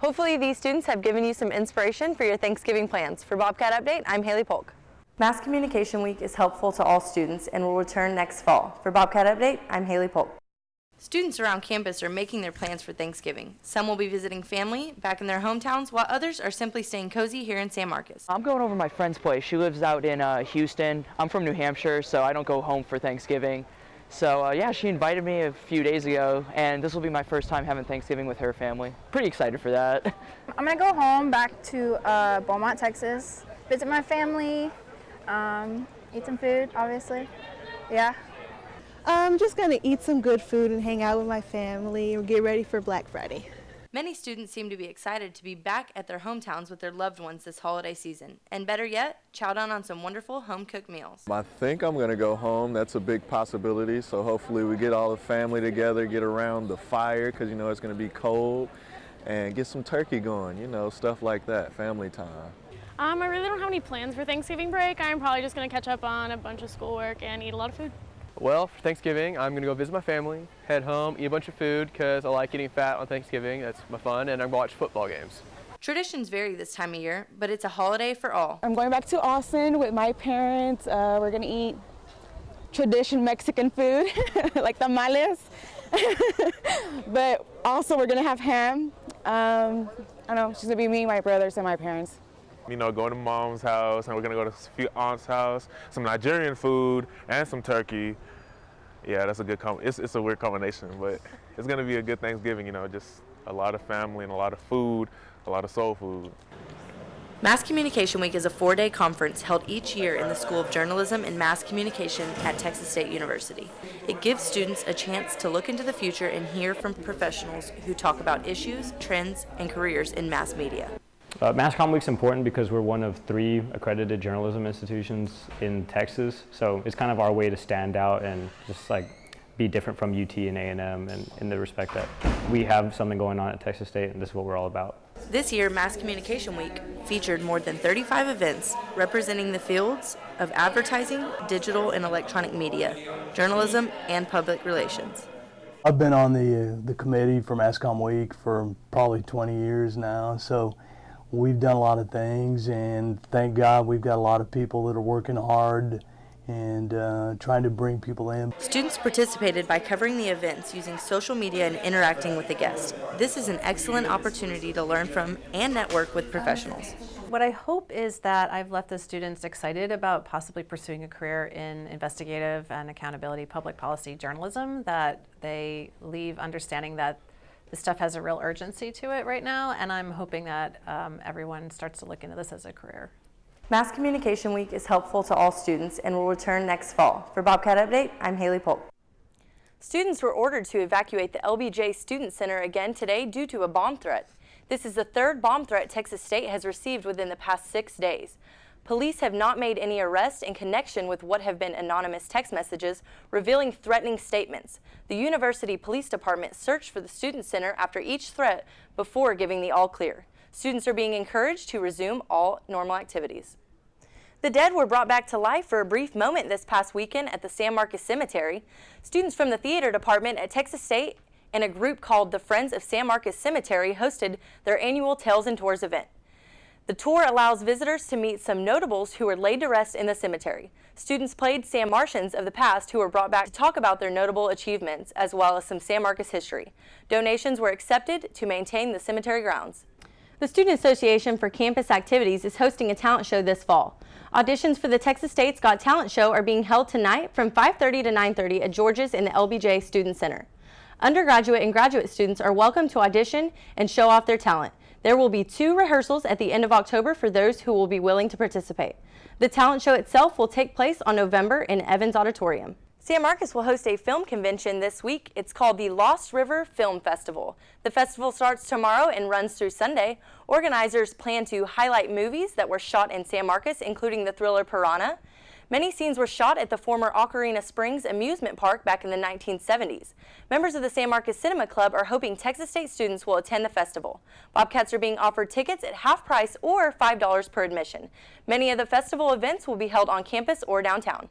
Hopefully these students have given you some inspiration for your Thanksgiving plans. For Bobcat Update, I'm Haley Polk. Mass Communication Week is helpful to all students and will return next fall. For Bobcat Update, I'm Haley Polk. Students around campus are making their plans for Thanksgiving. Some will be visiting family back in their hometowns, while others are simply staying cozy here in San Marcos. I'm going over to my friend's place. She lives out in Houston. I'm from New Hampshire, so I don't go home for Thanksgiving. So yeah, she invited me a few days ago, and this will be my first time having Thanksgiving with her family. Pretty excited for that. I'm gonna go home back to Beaumont, Texas, visit my family, eat some food, obviously. Yeah. I'm just going to eat some good food and hang out with my family and get ready for Black Friday. Many students seem to be excited to be back at their hometowns with their loved ones this holiday season. And better yet, chow down on some wonderful home-cooked meals. I think I'm going to go home. That's a big possibility. So hopefully we get all the family together, get around the fire because, you know, it's going to be cold, and get some turkey going, you know, stuff like that, family time. I really don't have any plans for Thanksgiving break. I'm probably just going to catch up on a bunch of schoolwork and eat a lot of food. Well, for Thanksgiving, I'm going to go visit my family, head home, eat a bunch of food because I like getting fat on Thanksgiving. That's my fun, and I'm going to watch football games. Traditions vary this time of year, but it's a holiday for all. I'm going back to Austin with my parents. We're going to eat traditional Mexican food, like tamales. But also we're going to have ham. I don't know, it's just going to be me, my brothers, and my parents. You know, going to mom's house, and we're going to go to a few aunts' house, some Nigerian food, and some turkey. Yeah, that's a good it's a weird combination, but it's going to be a good Thanksgiving, you know, just a lot of family and a lot of food, a lot of soul food. Mass Communication Week is a 4-day conference held each year in the School of Journalism and Mass Communication at Texas State University. It gives students a chance to look into the future and hear from professionals who talk about issues, trends, and careers in mass media. Mass Comm Week's important because we're one of 3 accredited journalism institutions in Texas, so it's kind of our way to stand out and just like be different from UT and A&M, and in the respect that we have something going on at Texas State, and this is what we're all about. This year, Mass Communication Week featured more than 35 events representing the fields of advertising, digital and electronic media, journalism, and public relations. I've been on the committee for Mass Comm Week for probably 20 years now, so we've done a lot of things, and thank God we've got a lot of people that are working hard and trying to bring people in. Students participated by covering the events using social media and interacting with the guests. This is an excellent opportunity to learn from and network with professionals. What I hope is that I've left the students excited about possibly pursuing a career in investigative and accountability public policy journalism, that they leave understanding that this stuff has a real urgency to it right now, and I'm hoping that everyone starts to look into this as a career. Mass Communication Week is helpful to all students and will return next fall. For Bobcat Update, I'm Haley Polk. Students were ordered to evacuate the LBJ Student Center again today due to a bomb threat. This is the 3rd bomb threat Texas State has received within the past 6 days. Police have not made any arrests in connection with what have been anonymous text messages revealing threatening statements. The University Police Department searched for the Student Center after each threat before giving the all clear. Students are being encouraged to resume all normal activities. The dead were brought back to life for a brief moment this past weekend at the San Marcos Cemetery. Students from the theater department at Texas State and a group called the Friends of San Marcos Cemetery hosted their annual Tales and Tours event. The tour allows visitors to meet some notables who were laid to rest in the cemetery. Students played San Martians of the past who were brought back to talk about their notable achievements, as well as some San Marcos history. Donations were accepted to maintain the cemetery grounds. The Student Association for Campus Activities is hosting a talent show this fall. Auditions for the Texas State's Got Talent show are being held tonight from 5:30 to 9:30 at George's in the LBJ Student Center. Undergraduate and graduate students are welcome to audition and show off their talent. There will be 2 rehearsals at the end of October for those who will be willing to participate. The talent show itself will take place on November in Evans Auditorium. San Marcos will host a film convention this week. It's called the Lost River Film Festival. The festival starts tomorrow and runs through Sunday. Organizers plan to highlight movies that were shot in San Marcos, including the thriller Piranha. Many scenes were shot at the former Ocarina Springs amusement park back in the 1970s. Members of the San Marcos Cinema Club are hoping Texas State students will attend the festival. Bobcats are being offered tickets at half price or $5 per admission. Many of the festival events will be held on campus or downtown.